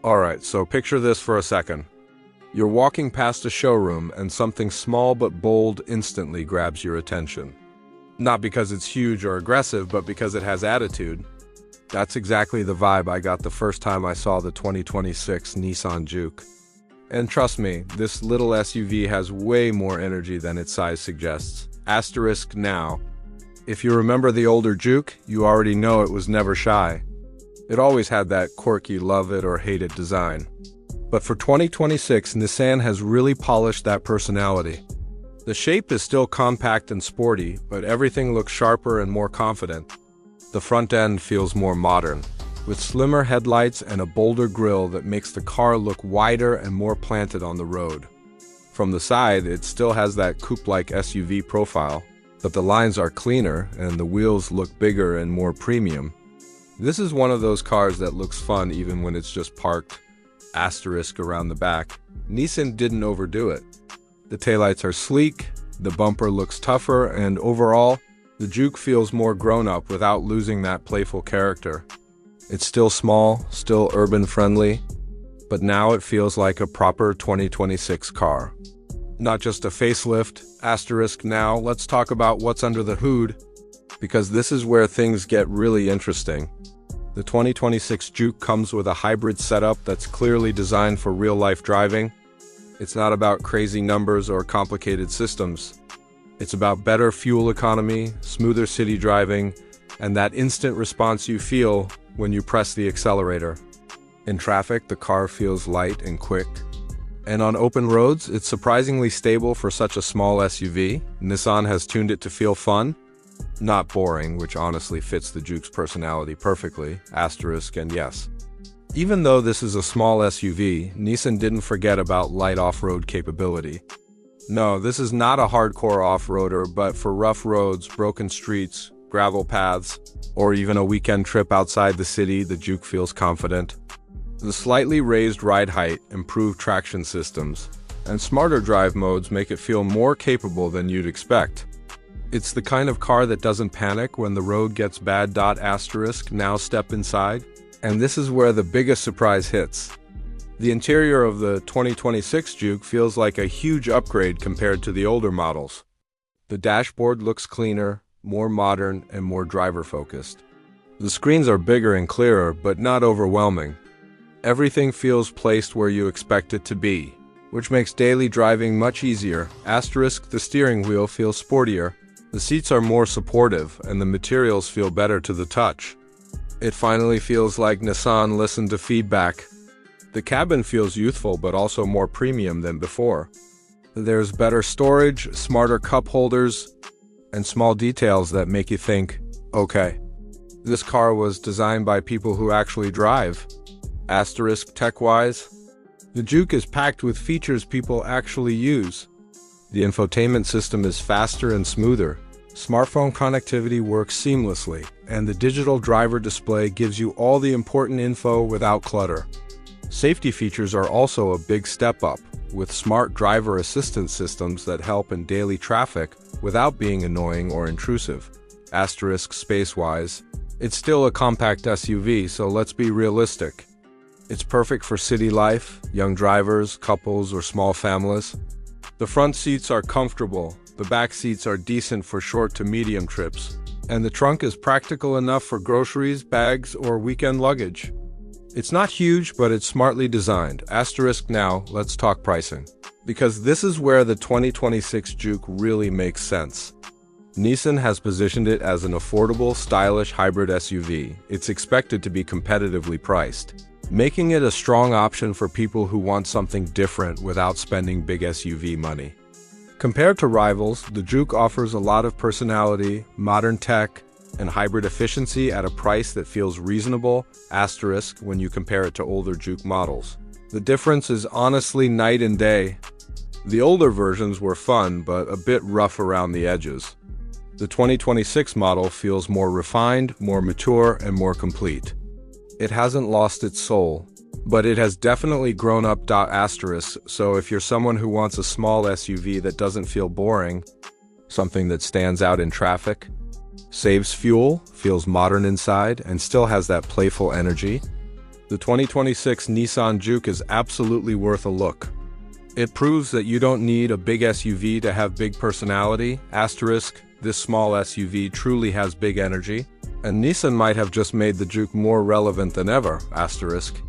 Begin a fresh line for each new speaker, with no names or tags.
Alright, so picture this for a second. You're walking past a showroom and something small but bold instantly grabs your attention. Not because it's huge or aggressive, but because it has attitude. That's exactly the vibe I got the first time I saw the 2026 Nissan Juke. And trust me, this little SUV has way more energy than its size suggests. Asterisk now. If you remember the older Juke, you already know it was never shy. It always had that quirky love it or hate it design. But for 2026, Nissan has really polished that personality. The shape is still compact and sporty, but everything looks sharper and more confident. The front end feels more modern, with slimmer headlights and a bolder grille that makes the car look wider and more planted on the road. From the side, it still has that coupe-like SUV profile, but the lines are cleaner and the wheels look bigger and more premium. This is one of those cars that looks fun even when it's just parked. Asterisk around the back. Nissan didn't overdo it. The taillights are sleek, the bumper looks tougher, and overall, the Juke feels more grown-up without losing that playful character. It's still small, still urban-friendly, but now it feels like a proper 2026 car. Not just a facelift. Asterisk now, let's talk about what's under the hood, because this is where things get really interesting. The 2026 Juke comes with a hybrid setup that's clearly designed for real-life driving. It's not about crazy numbers or complicated systems. It's about better fuel economy, smoother city driving, and that instant response you feel when you press the accelerator. In traffic, the car feels light and quick. And on open roads, it's surprisingly stable for such a small SUV. Nissan has tuned it to feel fun, not boring, which honestly fits the Juke's personality perfectly. Asterisk and yes. Even though this is a small SUV, Nissan didn't forget about light off-road capability. No, this is not a hardcore off-roader, but for rough roads, broken streets, gravel paths, or even a weekend trip outside the city, the Juke feels confident. The slightly raised ride height, improved traction systems, and smarter drive modes make it feel more capable than you'd expect. It's the kind of car that doesn't panic when the road gets bad. Asterisk, now step inside. And this is where the biggest surprise hits. The interior of the 2026 Juke feels like a huge upgrade compared to the older models. The dashboard looks cleaner, more modern, and more driver-focused. The screens are bigger and clearer, but not overwhelming. Everything feels placed where you expect it to be, which makes daily driving much easier. Asterisk, the steering wheel feels sportier. The seats are more supportive, and the materials feel better to the touch. It finally feels like Nissan listened to feedback. The cabin feels youthful but also more premium than before. There's better storage, smarter cup holders, and small details that make you think, okay, this car was designed by people who actually drive. Asterisk tech-wise, the Juke is packed with features people actually use. The infotainment system is faster and smoother. Smartphone connectivity works seamlessly, and the digital driver display gives you all the important info without clutter. Safety features are also a big step up, with smart driver assistance systems that help in daily traffic without being annoying or intrusive. Asterisk space-wise, it's still a compact SUV, so let's be realistic. It's perfect for city life, young drivers, couples, or small families. The front seats are comfortable, the back seats are decent for short to medium trips, and the trunk is practical enough for groceries, bags, or weekend luggage. It's not huge, but it's smartly designed. Asterisk now, let's talk pricing. Because this is where the 2026 Juke really makes sense. Nissan has positioned it as an affordable, stylish hybrid SUV. It's expected to be competitively priced, making it a strong option for people who want something different without spending big SUV money. Compared to rivals, the Juke offers a lot of personality, modern tech, and hybrid efficiency at a price that feels reasonable. Asterisk when you compare it to older Juke models. The difference is honestly night and day. The older versions were fun, but a bit rough around the edges. The 2026 model feels more refined, more mature, and more complete. It hasn't lost its soul, but it has definitely grown up. Asterisk, so if you're someone who wants a small SUV that doesn't feel boring, something that stands out in traffic, saves fuel, feels modern inside, and still has that playful energy, The 2026 Nissan Juke is absolutely worth a look. It proves that you don't need a big SUV to have big personality. Asterisk, this small SUV truly has big energy. And Nissan might have just made the Juke more relevant than ever. Asterisk.